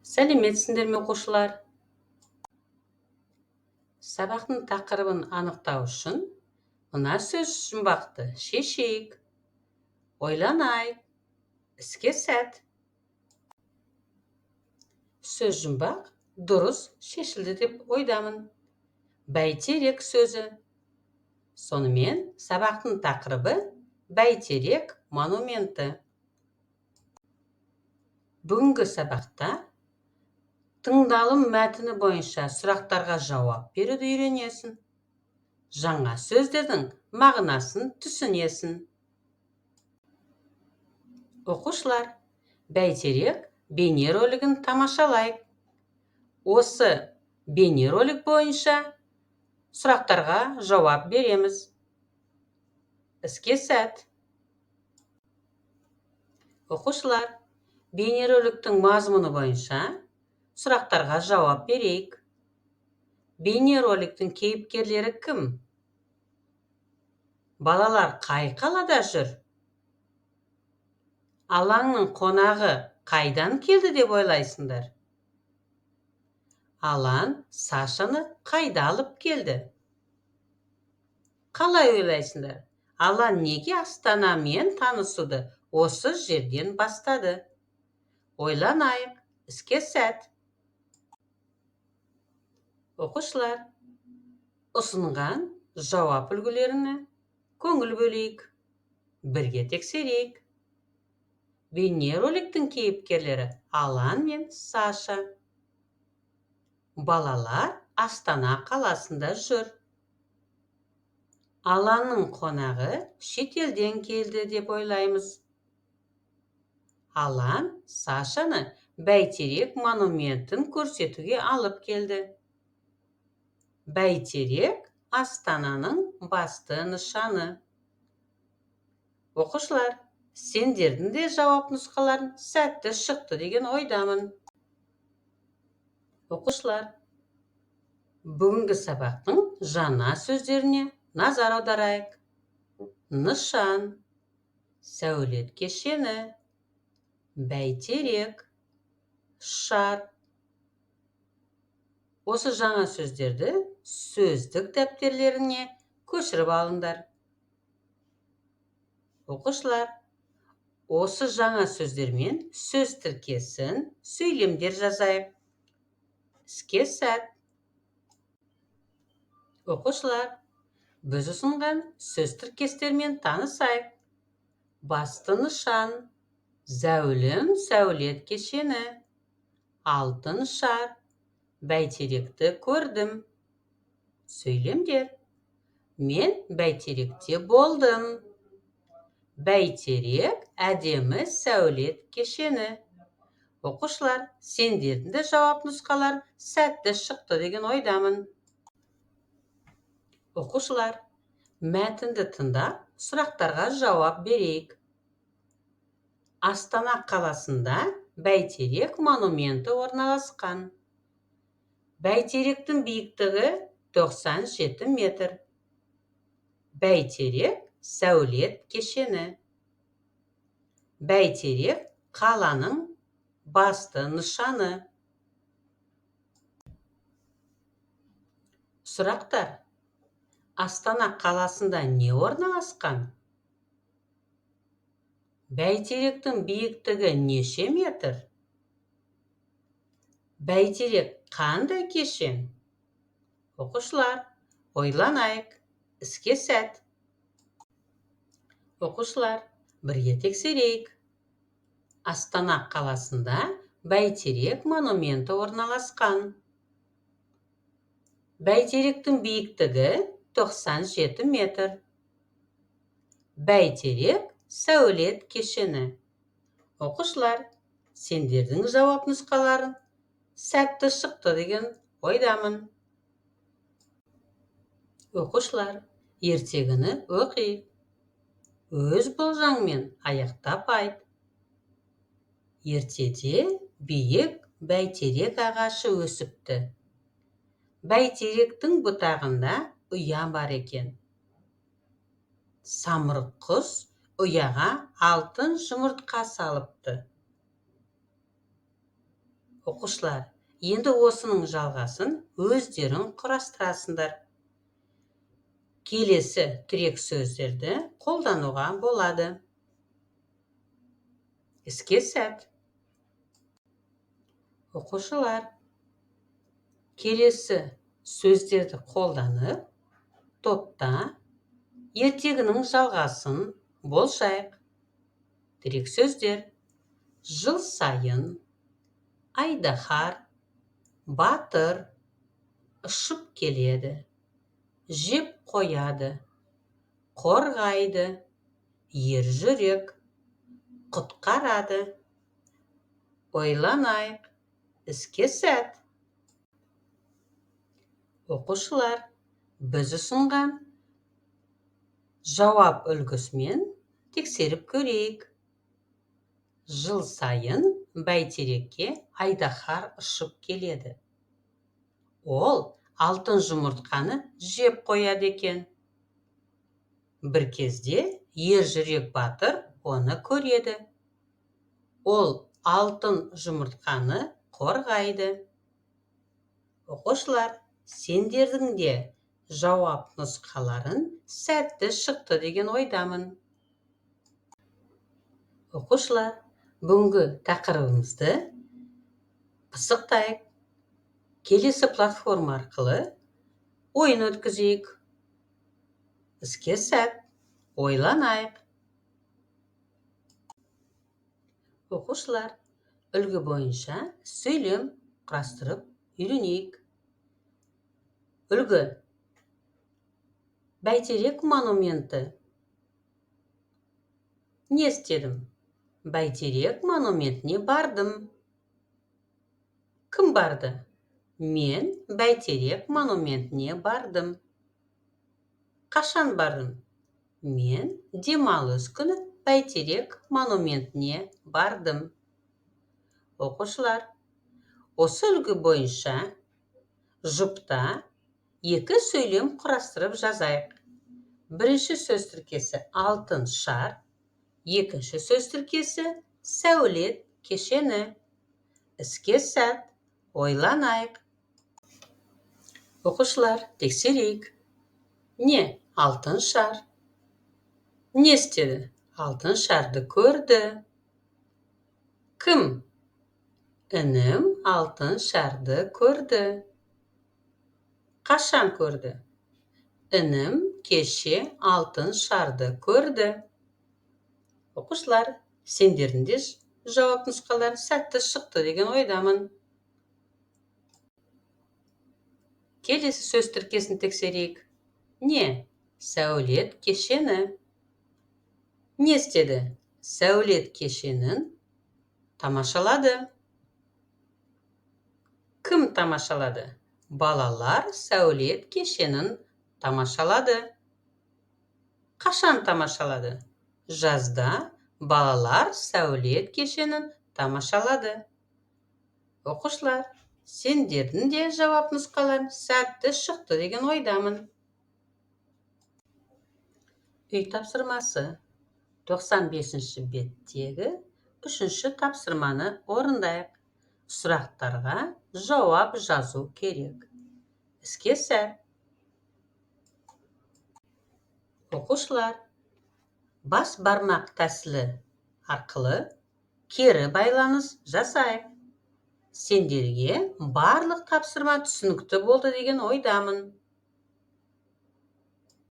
Сәлеметсіңдер ме оқушылар? Сабақтың тақырыбын анықтау үшін мына сөз жұмбақты шешейік. Ойланайық. Іске сәт. Сөз жұмбақ дұрыс шешілді деп ойдамын. Бәйтерек сөзі. Сонымен сабақтың тақырыбы бәйтерек монументі. Бүгінгі сабақта тыңдалым мәтіні бойынша сұрақтарға жауап беруді үйренесің. Жаңа сөздердің мағынасын түсінесің. Оқушылар, бәйтерек бейнеролигін тамашалайық. Осы бейнеролик бойынша сұрақтарға жауап береміз. Іске сәт. Оқушылар, бейнероликтің мазмұны бойынша сұрақтарға жауап берейік. Бейнероликтің кейіпкерлері кім? Балалар қай қалада жүр? Алаңның қонағы қайдан келді деп ойлайсыңдар? Алан Сашаны қайда алып келді? Қалай ойлайсыңдар? Алан неге Астанамен танысуды осы жерден бастады? Ойланайық. Іске сәт. Оқушылар, ұсынған жауап үлгілеріне көңіл бөлейік. Бірге тексерейік. Бейнероликтің кейіпкерлері Алан мен Саша. Балалар Астана қаласында жүр. Аланның қонағы шетелден келді деп ойлаймыз. Алан Сашаны бәйтерек монументін көрсетуге алып келді. Бәйтерек Астананың басты нышаны. Оқушылар, сендердің де жауап нұсқаларын сәтті шықты деген ойдамын. Оқушылар, бүгінгі сабақтың жаңа сөздеріне назар аударайық. Нышан, сәулет кешені, бәйтерек, шар. Осы жаңа сөздерді сөздік дәптерлеріне көшіріп алыңдар. Оқушылар, осы жаңа сөздермен сөз тіркесін сөйлемдер жазайық. Іске сәт. Оқушылар, біз ұсынған сөз тіркестермен танысайық. Басты нышан, зәулім сәулет кешені, алтын шар, бәйтеректі көрдім. Сөйлемдер. Мен бәйтеректе болдым. Бәйтерек әдемі сәулет кешені. Оқушылар, сендердің де жауап нұсқалар сәтті шықты деген ойдамын. Оқушылар, мәтінді тыңдап, сұрақтарға жауап берейік. Астана қаласында бәйтерек монументі орналасқан. Бәйтеректің биіктігі 97 метр. Бәйтерек сәулет кешені. Бәйтерек қаланың басты нышаны. Сұрақтар. Астана қаласында не орналасқан? Бәйтеректің биіктігі неше метр? Бәйтерек қандай кешен? Оқушылар, ойланайық. Іске сәт. Оқушылар, бірге тексерейік. Астана қаласында бәйтерек монументі орналасқан. Бәйтеректің биіктігі 97 метр. Бәйтерек сәулет кешені. Оқушылар, сендердің жауап нұсқаларын сәтті шықты деген ойдамын. Оқушылар, ертегіні оқиық. Өз болжаңмен аяқтап айт. Ертеде биік бәйтерек ағашы өсіпті. Бәйтеректің бұтағында ұя бар екен. Самұрық құс ұяға алтын жұмыртқа салыпты. Оқушылар, енді осының жалғасын өздерің құрастырасыңдар. Келесі тірек сөздерді қолдануға болады. Іске сәт. Оқушылар, келесі сөздерді қолданып, топта ертегінің жалғасын болжайық. Тірек сөздер: жыл сайын, айдаһар, батыр, ұшып келеді, жеп қояды, қорғайды, ержүрек, құтқарады. Ойланайық, іске сәт. Оқушылар, біз ұсынған жауап үлгісімен тексеріп көрейік. Жыл сайын бәйтерекке айдаһар ұшып келеді. Ол алтын жұмыртқаны жеп қояды екен. Бір кезде ержүрек батыр оны көреді. Ол алтын жұмыртқаны қорғайды. Оқушылар, сендердің де жауап нұсқаларын сәтті шықты деген ойдамын. Оқушылар, бүгінгі тақырыбымызды пысықтайық. Келесі платформа арқылы ойын өткізейік. Іске сәт, ойланайық. Оқушылар, үлгі бойынша сөйлем құрастырып үйренейік. Үлгі: бәйтерек монументі. Не істедім? Бәйтерек монументіне бардым. Кім барды? Мен бәйтерек монументіне бардым. Қашан бардым? Мен демалыс күні бәйтерек монументіне бардым. Оқушылар, осы үлгі бойынша жұпта екі сөйлем құрастырып жазайық. Бірінші сөз тіркесі алтын шар, екінші сөз тіркесі сәулет кешені. Іске сәт, ойланайық. Оқушылар, тексерейік. Не алтын шар? Не істеді? Алтын шарды көрді. Кім? Інім алтын шарды көрді. Қашан көрді? Інім кеше алтын шарды көрді. Оқушылар, сендердің де жауап нұсқалары сәтті шықты деген ойдамын. Келесі сөз тіркесін тексерейік. Не сәулет кешені. Не істеді? Сәулет кешенін тамашалады. Кім тамашалады? Балалар сәулет кешенін тамашалады. Қашан тамашалады? Жазда балалар сәулет кешенін тамашалады. Оқушылар, сендердің де жауап нұсқаларын сәтті шықты деген ойдамын. Үй тапсырмасы. 95-ші беттегі 3-ші тапсырманы орындайық. Сұрақтарға жауап жазу керек. Іске сәт. Оқушылар, бас бармақ тәсілі арқылы кері байланыс жасайық. Сендерге барлық тапсырма түсінікті болды деген ойдамын.